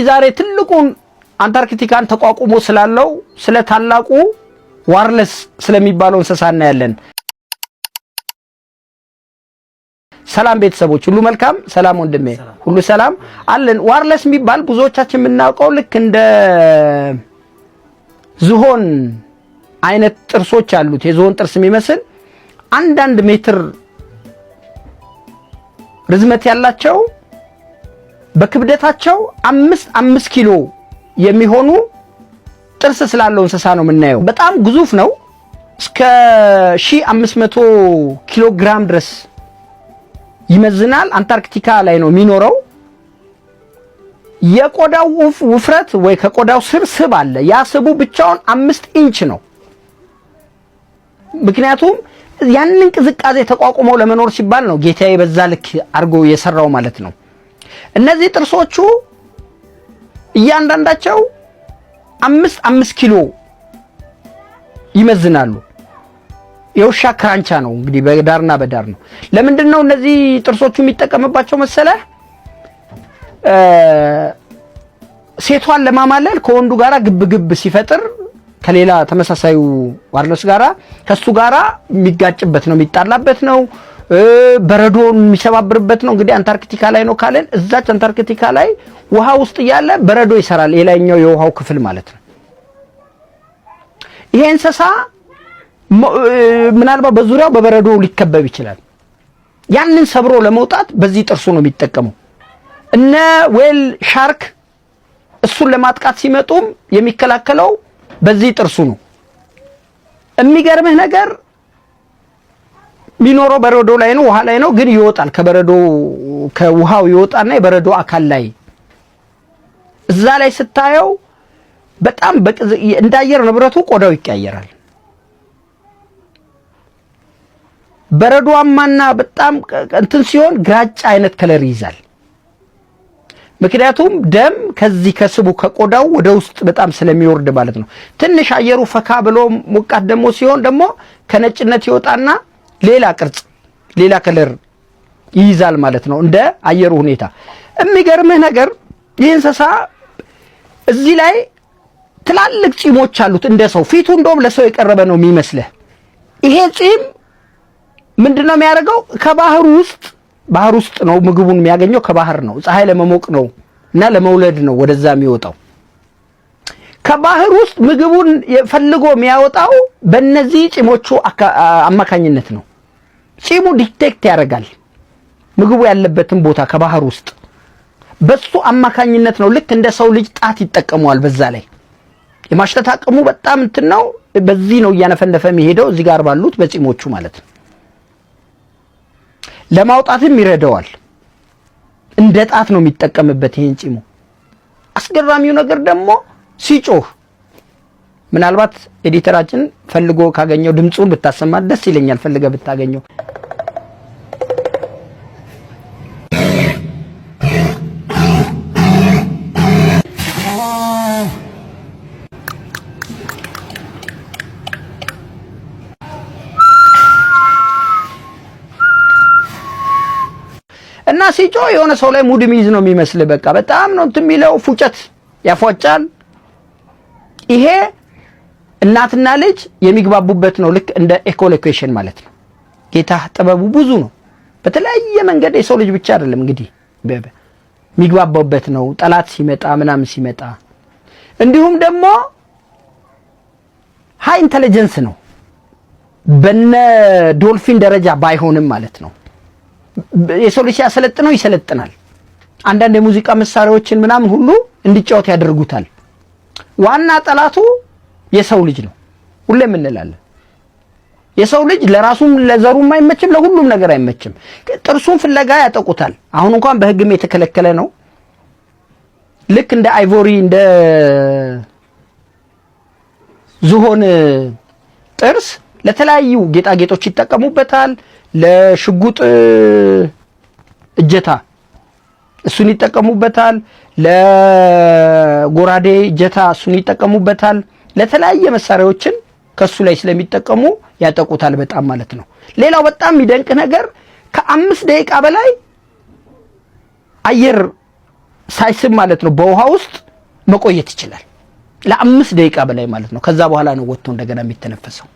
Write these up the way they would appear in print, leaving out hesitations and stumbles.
ዛሬ ትልቁን አንታርክቲካን ተቋቁሞ ስላለው ስለ ታላቁ ዋርለስ ስለሚባለው እንስሳ እናያለን። ሰላም ቤተሰቦች ሁሉ መልካም፣ ሰላም ወንድሜ ሁሉ ሰላም አለን። ዋርለስ የሚባል ብዙዎቻችን የምናውቀው ልክ እንደ ዝሆን አይነት ጥርሶች አሉት፣ የዝሆን ጥርስ የሚመስል 1 ሜትር ርዝመት ያላቸው በክብደታቸው 5 ኪሎ የሚሆኑ ጥርስ ስላለው እንስሳ ነው የምናየው። በጣም ግዙፍ ነው። እስከ 1500 ኪሎ ግራም ድረስ ይመዝናል። አንታርክቲካ ላይ ነው የሚኖረው። የቆዳው ውፍረት ወይ ከቆዳው ስር ስብ አለ። ያ ስቡ ብቻውን 5 ኢንች ነው። ምክንያቱም ያንን ቅዝቃዜ ተቋቁመው ለመኖር ሲባል ነው ጌታዬ በዛ ልክ አርጎ የሰራው ማለት ነው። እነዚህ ጥርሶቹ እያንዳንዳቸው 5 ኪሎ ይመዝናሉ። የውሻ ክራንቻ ነው እንግዲህ በዳርና በዳር ነው። ለምንድን ነው እነዚህ ጥርሶቹ የሚጠቀምባቸው መሰለህ? ሴቷን ለማማለል ከወንዱ ጋራ ግብግብ ሲፈጥር ከሌላ ተመሳሳዩ ዋርለስ ጋራ ከሱ ጋራ የሚጋጭበት ነው፣ የሚጣላበት ነው፣ በረዶን የሚሰባብርበት ነው። እንግዲህ አንታርክቲካ ላይ ነው ካለን እዛች አንታርክቲካ ላይ ውሃ ውስጥ ያለ በረዶ ይሰራል፣ የላይኛው የውሃው ክፍል ማለት ነው። ይሄ እንስሳ ምናልባት በዙሪያው በበረዶ ሊከበብ ይችላል። ያንን ሰብሮ ለመውጣት በዚህ ጥርሱ ነው የሚጠቀመው። እነ ዌል ሻርክ እሱን ለማጥቃት ሲመጡም የሚከላከለው በዚህ ጥርሱ ነው። የሚገርምህ ነገር ሚኖረው በረዶ ላይ ነው፣ ውሃ ላይ ነው፣ ግን ይወጣል ከበረዶ ከውሃው ይወጣና የበረዶ አካል ላይ እዛ ላይ ስታየው በጣም እንዳየር ንብረቱ ቆዳው ይቀያየራል። በረዶአማና በጣም እንትን ሲሆን ግራጫ አይነት ከለር ይይዛል። ምክንያቱም ደም ከዚህ ከስቡ ከቆዳው ወደ ውስጥ በጣም ስለሚወርድ ማለት ነው። ትንሽ አየሩ ፈካ ብሎ ሞቃት ደግሞ ሲሆን ደግሞ ከነጭነት ይወጣና ሌላ ቅርጽ ሌላ ከለር ይይዛል ማለት ነው እንደ አየሩ ሁኔታ። የሚገርምህ ነገር ይህ እንስሳ እዚህ ላይ ትላልቅ ጺሞች አሉት እንደ ሰው። ፊቱ እንደውም ለሰው የቀረበ ነው የሚመስልህ። ይሄ ጺም ምንድነው የሚያደርገው? ባህር ውስጥ ነው ምግቡን የሚያገኘው፣ ከባህር ነው። ፀሐይ ለመሞቅ ነው እና ለመውለድ ነው ወደዛ የሚወጣው። ከባህር ውስጥ ምግቡን ፈልጎ የሚያወጣው በእነዚህ ጺሞቹ አማካኝነት ነው። ጺሙ ዲቴክት ያደርጋል ምግቡ ያለበትን ቦታ ከባህር ውስጥ፣ በሱ አማካኝነት ነው። ልክ እንደ ሰው ልጅ ጣት ይጠቀመዋል። በዛ ላይ የማሽተት አቅሙ በጣም እንትን ነው። በዚህ ነው እያነፈነፈ የሚሄደው እዚህ ጋር ባሉት በጺሞቹ ማለት ነው። ለማውጣትም ይረዳዋል። እንደ ጣት ነው የሚጠቀምበት ይሄን ጺሙ። አስገራሚው ነገር ደግሞ ሲጮህ፣ ምናልባት ኤዲተራችን ፈልጎ ካገኘው ድምጹን ብታሰማት ደስ ይለኛል። ፈልገ ብታገኘው እና ሲጮህ የሆነ ሰው ላይ ሙድ ሚይዝ ነው የሚመስል። በቃ በጣም ነው እንትን የሚለው፣ ፉጨት ያፏጫል። ይሄ እናትና ልጅ የሚግባቡበት ነው። ልክ እንደ ኤኮሎኬሽን ማለት ነው። ጌታ ጥበቡ ብዙ ነው። በተለያየ መንገድ የሰው ልጅ ብቻ አይደለም እንግዲህ የሚግባባበት ነው። ጠላት ሲመጣ ምናምን ሲመጣ፣ እንዲሁም ደግሞ ሃይ ኢንተለጀንስ ነው። በነ ዶልፊን ደረጃ ባይሆንም ማለት ነው። የሰው ልጅ ያሰለጥነው ይሰለጥናል። አንዳንድ የሙዚቃ መሳሪያዎችን ምናምን ሁሉ እንዲጫወት ያደርጉታል። ዋና ጠላቱ የሰው ልጅ ነው። ሁሌም እንላለን የሰው ልጅ ለራሱም ለዘሩም አይመችም፣ ለሁሉም ነገር አይመችም። ጥርሱን ፍለጋ ያጠቁታል። አሁን እንኳን በሕግም የተከለከለ ነው። ልክ እንደ አይቮሪ እንደ ዝሆን ጥርስ ለተለያዩ ጌጣጌጦች ይጠቀሙበታል። ለሽጉጥ እጀታ እሱን ይጠቀሙበታል። ለጎራዴ እጀታ እሱን ይጠቀሙበታል። ለተለያየ መሳሪያዎችን ከሱ ላይ ስለሚጠቀሙ ያጠቁታል በጣም ማለት ነው። ሌላው በጣም የሚደንቅ ነገር ከ5 ደቂቃ በላይ አየር ሳይስብ ማለት ነው በውሃ ውስጥ መቆየት ይችላል ለ5 ደቂቃ በላይ ማለት ነው። ከዛ በኋላ ነው ወጥቶ እንደገና የሚተነፈሰው።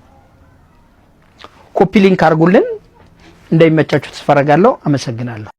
ኮፒ ሊንክ አድርጉልን። እንደሚመቻችሁ ተስፋ አደርጋለሁ። አመሰግናለሁ።